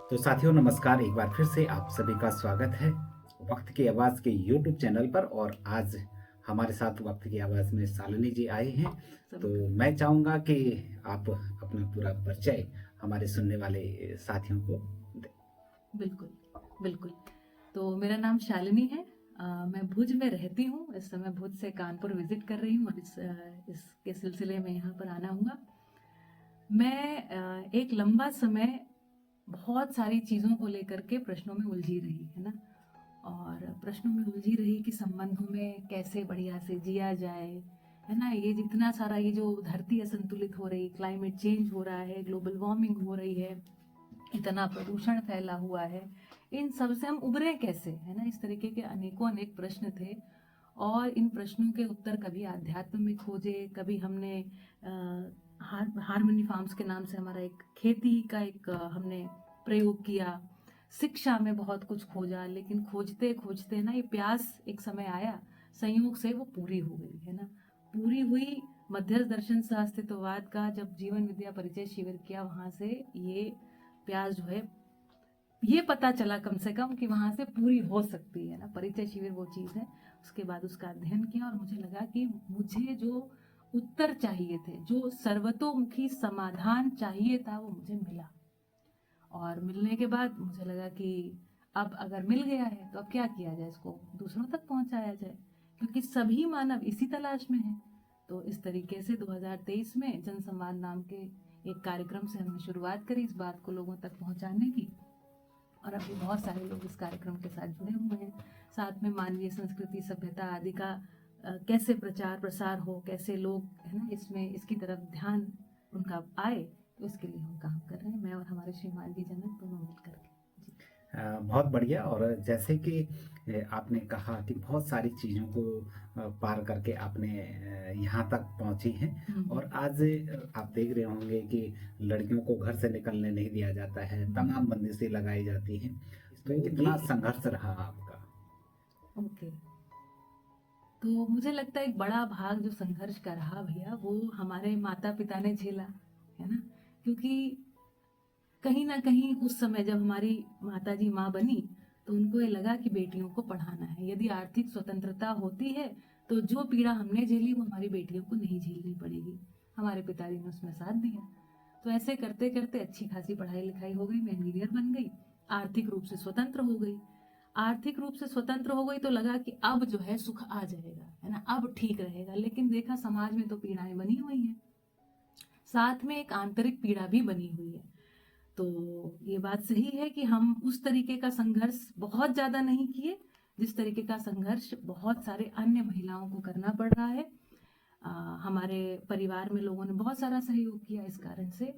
तो साथियों नमस्कार, एक बार फिर से आप सभी का स्वागत है वक्त की आवाज़ के यूट्यूब चैनल पर। और आज हमारे साथ वक्त की आवाज़ में शालिनी जी आए हैं। तो मैं चाहूँगा कि आप अपना पूरा परिचय हमारे सुनने वाले साथियों को दें। बिल्कुल, बिल्कुल। तो मेरा नाम शालिनी है। मैं भुज में रहती हूँ। इस समय भुज से कानपुर विज़िट कर रही हूँ और इसके सिलसिले में यहाँ पर आना हुआ। मैं एक लंबा समय बहुत सारी चीज़ों को लेकर के प्रश्नों में उलझी रही, है ना? और प्रश्नों में उलझी रही कि संबंधों में कैसे बढ़िया से जिया जाए, है ना? ये जितना सारा ये जो धरती असंतुलित हो रही, क्लाइमेट चेंज हो रहा है, ग्लोबल वार्मिंग हो रही है, इतना प्रदूषण फैला हुआ है, इन सब से हम उबरे कैसे, है ना? इस तरीके के अनेकों अनेक प्रश्न थे और इन प्रश्नों के उत्तर कभी आध्यात्म में खोजे, कभी हमने हारमोनी फार्म्स के नाम से हमारा एक खेती का एक हमने प्रयोग किया, शिक्षा में बहुत कुछ खोजा, लेकिन खोजते खोजते ना ये प्यास एक समय आया, संयोग से वो पूरी हो गई, है ना? पूरी हुई मध्यस्थ दर्शन सह अस्तित्ववाद का जब जीवन विद्या परिचय शिविर किया, वहां से ये प्यास जो है ये पता चला कम से कम कि वहां से पूरी हो सकती है ना। परिचय शिविर वो चीज है। उसके बाद उसका अध्ययन किया और मुझे लगा कि मुझे जो उत्तर चाहिए थे, जो सर्वतोमुखी समाधान चाहिए था, वो मुझे मिला। और मिलने के बाद मुझे लगा कि अब अगर मिल गया है तो अब क्या किया जाए, इसको दूसरों तक पहुंचाया जाए, क्योंकि सभी मानव इसी तलाश में है। तो इस तरीके से 2023 में जनसंवाद नाम के एक कार्यक्रम से हमने शुरुआत करी इस बात को लोगों तक पहुंचाने की। और अभी बहुत सारे लोग इस कार्यक्रम के साथ जुड़े हुए हैं। साथ में मानवीय संस्कृति सभ्यता आदि का कैसे प्रचार प्रसार हो, कैसे लोग, है ना, इसमें इसकी तरफ ध्यान उनका आए, तो इसके लिए हम काम कर रहे हैं, मैं और हमारे श्रीमान जी जनक दोनों मिल करके। बहुत बढ़िया। और जैसे कि आपने कहा कि बहुत सारी चीज़ों को पार करके आपने यहाँ तक पहुँची हैं। और आज आप देख रहे होंगे कि लड़कियों को घर से निकलने नहीं दिया जाता है, तमाम बंदिशें लगाई जाती हैं। तो कितना संघर्ष रहा आपका? ओके, तो मुझे लगता है एक बड़ा भाग जो संघर्ष का रहा भैया, वो हमारे माता पिता ने झेला, है ना? क्योंकि कहीं ना कहीं उस समय जब हमारी माता जी माँ बनी, तो उनको ये लगा कि बेटियों को पढ़ाना है। यदि आर्थिक स्वतंत्रता होती है तो जो पीड़ा हमने झेली वो हमारी बेटियों को नहीं झेलनी पड़ेगी। हमारे पिताजी ने उसमें साथ दिया। तो ऐसे करते करते अच्छी खासी पढ़ाई लिखाई हो गई, मैं इंजीनियर बन गई, आर्थिक रूप से स्वतंत्र हो गई। आर्थिक रूप से स्वतंत्र हो गई तो लगा कि अब जो है सुख आ जाएगा, है ना, अब ठीक रहेगा। लेकिन देखा समाज में तो पीड़ाएं बनी हुई हैं, साथ में एक आंतरिक पीड़ा भी बनी हुई है। तो ये बात सही है कि हम उस तरीके का संघर्ष बहुत ज्यादा नहीं किए जिस तरीके का संघर्ष बहुत सारे अन्य महिलाओं को करना पड़ रहा है। हमारे परिवार में लोगों ने बहुत सारा सहयोग किया इस कारण से।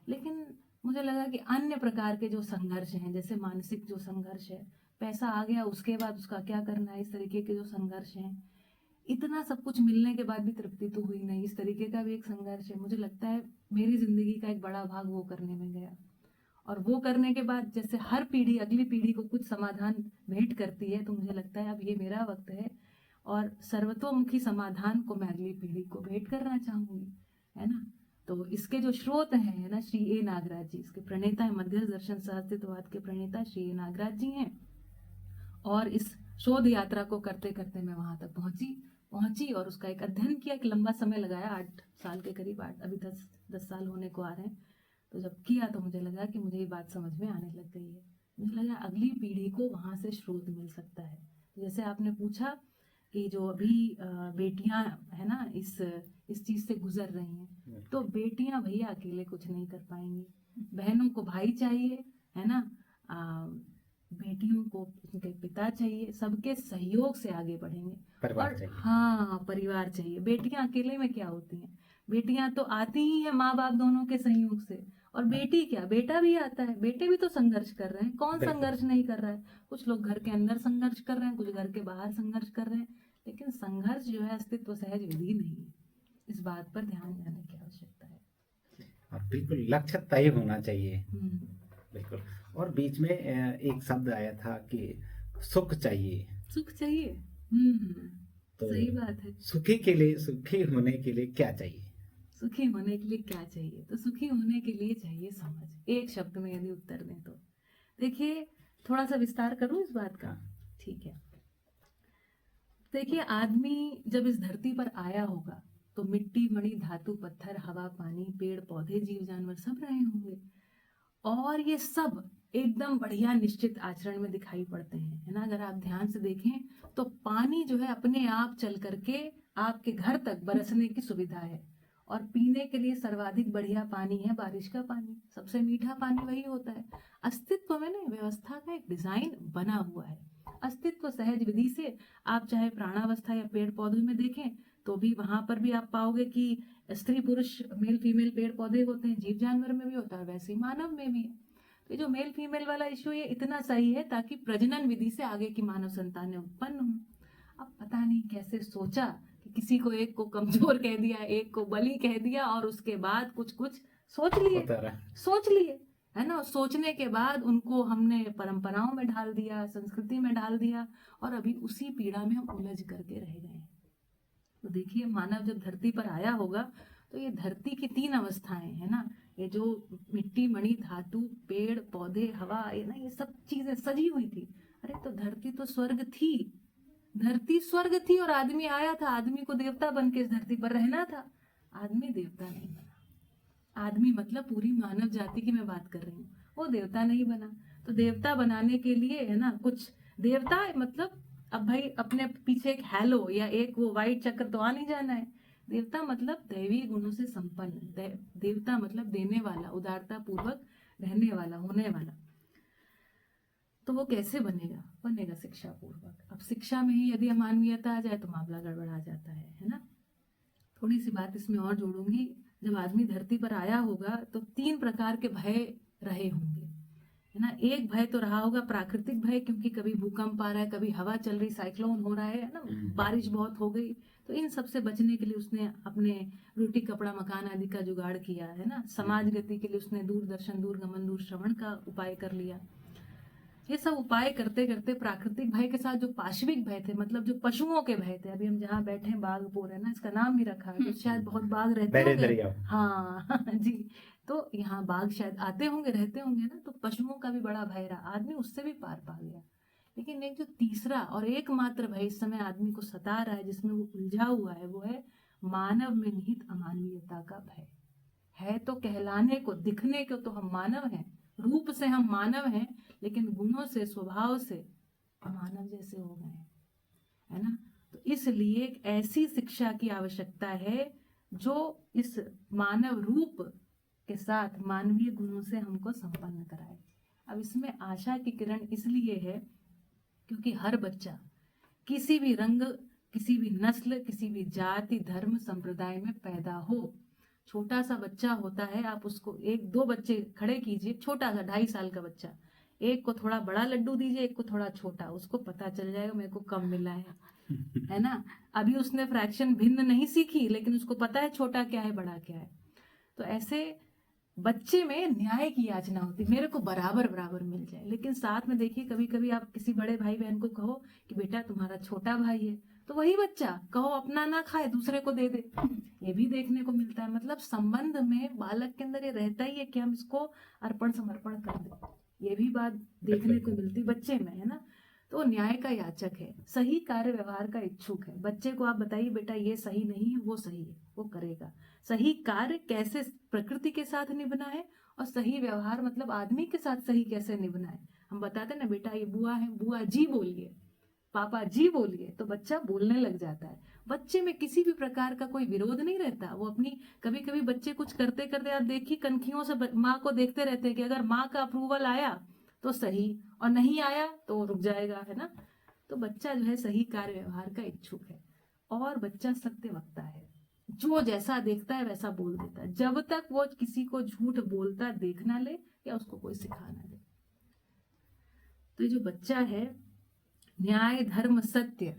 लेकिन मुझे लगा कि अन्य प्रकार के जो संघर्ष हैं, जैसे मानसिक जो संघर्ष है, पैसा आ गया उसके बाद उसका क्या करना है, इस तरीके के जो संघर्ष हैं, इतना सब कुछ मिलने के बाद भी तृप्ति तो हुई नहीं, इस तरीके का भी एक संघर्ष है। मुझे लगता है मेरी जिंदगी का एक बड़ा भाग वो करने में गया। और वो करने के बाद जैसे हर पीढ़ी अगली पीढ़ी को कुछ समाधान भेंट करती है, तो मुझे लगता है अब ये मेरा वक्त है और सर्वतोमुखी समाधान को मैं अगली पीढ़ी को भेंट करना चाहूंगी, है ना? तो इसके जो स्रोत हैं, है ना, श्री ए नागराज जी, इसके प्रणेता है, मध्यस्थ दर्शन सहअस्तित्ववाद के प्रणेता श्री ए नागराज जी हैं। और इस शोध यात्रा को करते करते मैं वहां तक पहुंची पहुंची और उसका एक अध्ययन किया, एक लंबा समय लगाया, 8 साल के करीब, 8 अभी 10 साल होने को आ रहे हैं। तो जब किया तो मुझे लगा कि मुझे ये बात समझ में आने लग गई है। मुझे लगा अगली पीढ़ी को वहां से स्रोत मिल सकता है। जैसे आपने पूछा कि जो अभी बेटियां, है ना, इस चीज से गुजर रही हैं, तो बेटियां भैया अकेले कुछ नहीं कर पाएंगी। बहनों को भाई चाहिए, है ना, बेटियों को उनके पिता चाहिए, सबके सहयोग से आगे बढ़ेंगे। परिवार और चाहिए। हाँ, परिवार चाहिए। बेटियां अकेले में क्या होती हैं, बेटियां तो आती ही है माँ बाप दोनों के संयोग से। और बेटी क्या, बेटा भी आता है, बेटे भी तो संघर्ष कर रहे हैं, कौन बिल्कुल। संघर्ष नहीं कर रहा है? कुछ लोग घर के अंदर संघर्ष कर रहे हैं, कुछ घर के बाहर संघर्ष कर रहे हैं, लेकिन संघर्ष जो है अस्तित्व सहज विधि नहीं है। इस बात पर ध्यान देने की आवश्यकता है। और बिल्कुल लक्ष्य तय होना चाहिए। हम्म। बिल्कुल। और बीच में एक शब्द आया था कि सुख चाहिए। सुख चाहिए। हम्म। तो सही बात है। सुखी होने के लिए क्या चाहिए? सुखी होने के लिए क्या चाहिए? तो सुखी होने के लिए चाहिए समझ। एक शब्द में यदि उत्तर दें तो देखिए, थोड़ा सा विस्तार करूं इस बात का? हाँ। ठीक है। देखिए, आदमी जब इस धरती पर आया होगा तो मिट्टी, मणि, धातु, पत्थर, हवा, पानी, पेड़, पौधे, जीव, जानवर सब रहे होंगे, और ये सब एकदम बढ़िया निश्चित आचरण में दिखाई पड़ते हैं, है ना? अगर आप ध्यान से देखें तो पानी जो है अपने आप चल करके आपके घर तक बरसने की सुविधा है, और पीने के लिए सर्वाधिक बढ़िया पानी है बारिश का पानी, सबसे मीठा पानी वही होता है। अस्तित्व में ना व्यवस्था का एक डिजाइन बना हुआ है। अस्तित्व सहज विधि से आप चाहे प्राणावस्था या पेड़ पौधों में देखें तो भी वहां पर भी आप पाओगे कि स्त्री पुरुष, मेल फीमेल पेड़ पौधे होते हैं, जीव जानवर में भी होता है, वैसे ही मानव में भी है। तो ये जो मेल फीमेल वाला इश्यू ये इतना सही है ताकि प्रजनन विधि से आगे की मानव संतानें उत्पन्न हो। अब पता नहीं कैसे सोचा कि किसी को एक को कमजोर कह दिया, एक को बली कह दिया, और उसके बाद कुछ कुछ सोच लिए, है ना? सोचने के बाद उनको हमने परंपराओं में ढाल दिया, संस्कृति में ढाल दिया, और अभी उसी पीड़ा में हम उलझ करके रह गए हैं। तो देखिए, मानव जब धरती पर आया होगा तो ये धरती की 3 अवस्थाएं, है ना? ये जो मिट्टी, मणि, धातु, पेड़, पौधे, हवा, ये ना, ये सब चीजें सजी हुई थी। अरे तो धरती तो स्वर्ग थी, धरती स्वर्ग थी, और आदमी आया था, आदमी को देवता बन के इस धरती पर रहना था। आदमी देवता नहीं बना। आदमी मतलब पूरी मानव जाति की मैं बात कर रही हूँ, वो देवता नहीं बना। तो देवता बनाने के लिए, है ना, कुछ देवता मतलब, अब भाई अपने पीछे एक हैलो या एक वो वाइट चक्र तो आ नहीं जाना है। देवता मतलब दैवी गुणों से संपन्न, देवता मतलब देने वाला, उदारता पूर्वक रहने वाला, होने वाला। तो वो कैसे बनेगा? बनेगा शिक्षा पूर्वक। अब शिक्षा में ही यदि अमानवीयता आ जाए तो मामला गड़बड़ा जाता है ना? थोड़ी सी बात इसमें और जोड़ूंगी। जब आदमी धरती पर आया होगा तो 3 प्रकार के भय रहे होंगे, है ना? एक भय तो रहा होगा प्राकृतिक भय, क्योंकि कभी भूकंप आ रहा है, कभी हवा चल रही, साइक्लोन हो रहा है ना, बारिश बहुत हो गई, तो इन सब से बचने के लिए उसने अपने रोटी कपड़ा मकान आदि का जुगाड़ किया, है ना? समाज गति के लिए उसने दूरदर्शन, दूरगमन, दूर श्रवण का उपाय कर लिया। ये सब उपाय करते करते प्राकृतिक भय के साथ जो पाशविक भय थे, मतलब जो पशुओं के भय थे, अभी हम जहाँ बैठे हैं बागपुर, है ना, इसका नाम भी रखा है, तो शायद बहुत बाघ रहते होंगे। हाँ जी, तो यहाँ बाघ शायद आते होंगे, रहते होंगे ना, तो पशुओं का भी बड़ा भय रहा, आदमी उससे भी पार पा गया। लेकिन एक जो तीसरा और एकमात्र भय इस समय आदमी को सता रहा है, जिसमें वो उलझा हुआ है, वो है मानव में निहित अमानवीयता का भय। है तो कहलाने को, दिखने को तो हम मानव हैं, रूप से हम मानव हैं, लेकिन गुणों से, स्वभाव से अमानव जैसे हो गए, है ना? तो इसलिए एक ऐसी शिक्षा की आवश्यकता है जो इस मानव रूप के साथ मानवीय गुणों से हमको संपन्न कराए। अब इसमें आशा की किरण इसलिए है क्योंकि हर बच्चा किसी भी रंग, किसी भी नस्ल, किसी भी जाति, धर्म, संप्रदाय में पैदा हो, छोटा सा बच्चा होता है, आप उसको 1-2 बच्चे खड़े कीजिए, छोटा सा 2.5 साल का बच्चा, एक को थोड़ा बड़ा लड्डू दीजिए, एक को थोड़ा छोटा, उसको पता चल जाएगा मेरे को कम मिला है ना? अभी उसने फ्रैक्शन भिन्न नहीं सीखी, लेकिन उसको पता है छोटा क्या है, बड़ा क्या है। तो ऐसे बच्चे में न्याय की याचना होती, मेरे को बराबर बराबर मिल जाए। लेकिन साथ में देखिए, कभी कभी आप किसी बड़े भाई बहन को कहो कि बेटा तुम्हारा छोटा भाई है, तो वही बच्चा कहो अपना ना खाए, दूसरे को दे दे, ये भी देखने को मिलता है। मतलब संबंध में बालक के अंदर ये रहता ही है कि हम इसको अर्पण समर्पण कर दे, ये भी बात देखने को मिलती बच्चे में, है ना? तो न्याय का याचक है, सही कार्य व्यवहार का इच्छुक है। बच्चे को आप बताइए बेटा ये सही नहीं है, वो सही है, वो करेगा। सही कार्य कैसे प्रकृति के साथ निभना है, और सही व्यवहार मतलब आदमी के साथ सही कैसे निभना है। हम बताते ना बेटा ये बुआ है, बुआ जी बोलिए, पापा जी बोलिए, तो बच्चा बोलने लग जाता है। बच्चे में किसी भी प्रकार का कोई विरोध नहीं रहता, वो अपनी, कभी कभी बच्चे कुछ करते करते आप देखिए कनखियों से माँ को देखते रहते हैं कि अगर माँ का अप्रूवल आया तो सही, और नहीं आया तो रुक जाएगा, है ना? तो बच्चा जो है सही कार्य व्यवहार का इच्छुक है, और बच्चा सत्य वक्ता है, जो जैसा देखता है वैसा बोल देता है, जब तक वो किसी को झूठ बोलता देख ना ले या उसको कोई सिखा ना दे। तो ये जो बच्चा है, न्याय, धर्म, सत्य,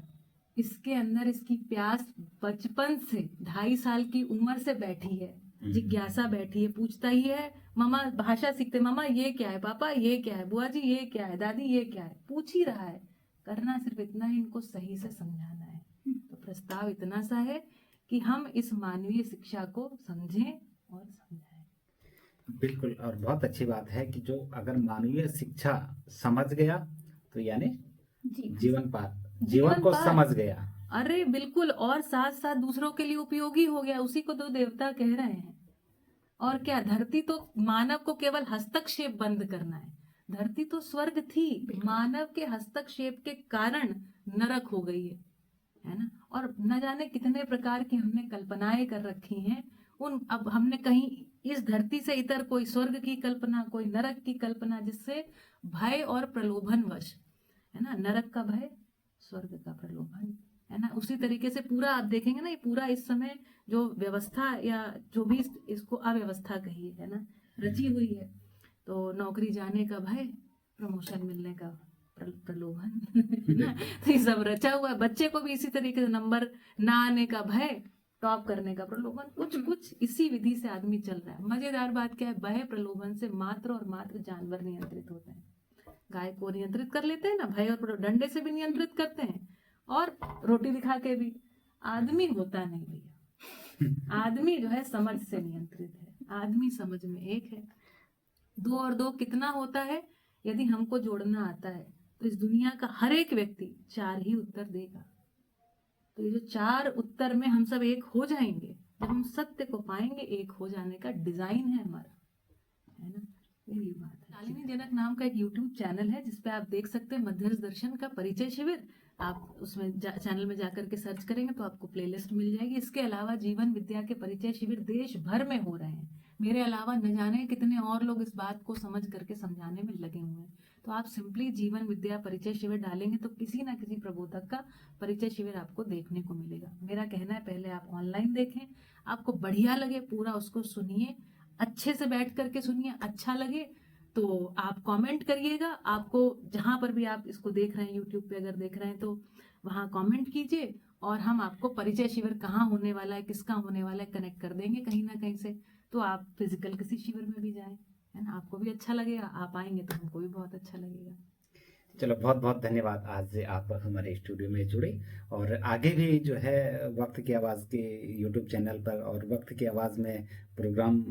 इसके अंदर इसकी प्यास बचपन से 2.5 साल की उम्र से बैठी है, जिज्ञासा बैठी है, पूछता ही है। मामा भाषा सीखते, मामा ये क्या है, पापा ये क्या है, बुआ जी ये क्या है, दादी ये क्या है, पूछ ही रहा है। करना सिर्फ इतना है, इनको सही से समझाना है। तो प्रस्ताव इतना सा है कि हम इस मानवीय शिक्षा को समझें और समझाएं। बिल्कुल, और बहुत अच्छी बात है कि जो अगर मानवीय शिक्षा समझ गया तो यानी जी जीवन पार, जीवन जीवन को पार। समझ गया। अरे बिल्कुल, और साथ साथ दूसरों के लिए उपयोगी हो गया, उसी को तो देवता कह रहे हैं। और क्या, धरती तो मानव को केवल हस्तक्षेप बंद करना है। धरती तो स्वर्ग थी, मानव के हस्तक्षेप के कारण नरक हो गई है ना। और न जाने कितने प्रकार की हमने कल्पनाएं कर रखी हैं। उन अब हमने कहीं इस धरती से इतर कोई स्वर्ग की कल्पना, कोई नरक की कल्पना, जिससे भय और प्रलोभन वश, है ना, नरक का भय, स्वर्ग का प्रलोभन, है ना। उसी तरीके से पूरा आप देखेंगे ना, ये पूरा इस समय जो व्यवस्था या जो भी इसको अव्यवस्था कहिए, है ना, रची हुई है। तो नौकरी जाने का भय, प्रमोशन मिलने का प्रलोभन, है ना। तो ये सब रचा हुआ है। बच्चे को भी इसी तरीके से नंबर ना आने का भय, टॉप करने का प्रलोभन, कुछ कुछ इसी विधि से आदमी चल रहा है। मजेदार बात क्या है, भय प्रलोभन से मात्र और मात्र जानवर नियंत्रित होते हैं। गाय को नियंत्रित कर लेते हैं ना, भय और डंडे से भी नियंत्रित करते हैं, और रोटी दिखा के भी। आदमी होता नहीं भैया, आदमी जो है समझ से नियंत्रित है। आदमी समझ में एक है, दो और दो कितना होता है, यदि हमको जोड़ना आता है तो इस दुनिया का हर एक व्यक्ति चार ही उत्तर देगा। तो ये जो चार उत्तर में हम सब एक हो जाएंगे, जब हम सत्य को पाएंगे, एक हो जाने का डिजाइन है हमारा, है ना। यही बात है। शालिनी जनक नाम का एक यूट्यूब चैनल है, जिसपे आप देख सकते हैं मध्यस्थ दर्शन का परिचय शिविर। आप उसमें चैनल में जाकर के सर्च करेंगे तो आपको प्लेलिस्ट मिल जाएगी। इसके अलावा जीवन विद्या के परिचय शिविर देश भर में हो रहे हैं। मेरे अलावा न जाने कितने और लोग इस बात को समझ करके समझाने में लगे हुए हैं। तो आप सिंपली जीवन विद्या परिचय शिविर डालेंगे तो किसी ना किसी प्रबोधक का परिचय शिविर आपको देखने को मिलेगा। मेरा कहना है, पहले आप ऑनलाइन देखें, आपको बढ़िया लगे पूरा उसको सुनिए, अच्छे से बैठ करके सुनिए, अच्छा लगे तो आप कमेंट करिएगा। आपको जहां पर भी आप इसको देख रहे हैं, यूट्यूब पे अगर देख रहे हैं तो वहां कमेंट कीजिए, और हम आपको परिचय शिविर कहाँ होने वाला है, किसका होने वाला है, कनेक्ट कर देंगे कहीं ना कहीं से। तो आप फिजिकल किसी शिविर में भी जाएं, है ना, आपको भी अच्छा लगेगा। आप आएंगे तो हमको भी बहुत अच्छा लगेगा। चलो, बहुत बहुत धन्यवाद, आज आप हमारे स्टूडियो में जुड़े। और आगे भी जो है वक्त की आवाज़ के यूट्यूब चैनल पर और वक्त की आवाज़ में प्रोग्राम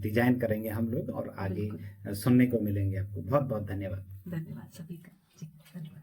डिजाइन करेंगे हम लोग, और आगे बिल्कुल। सुनने को मिलेंगे आपको। बहुत बहुत धन्यवाद। धन्यवाद सभी का। जी धन्यवाद।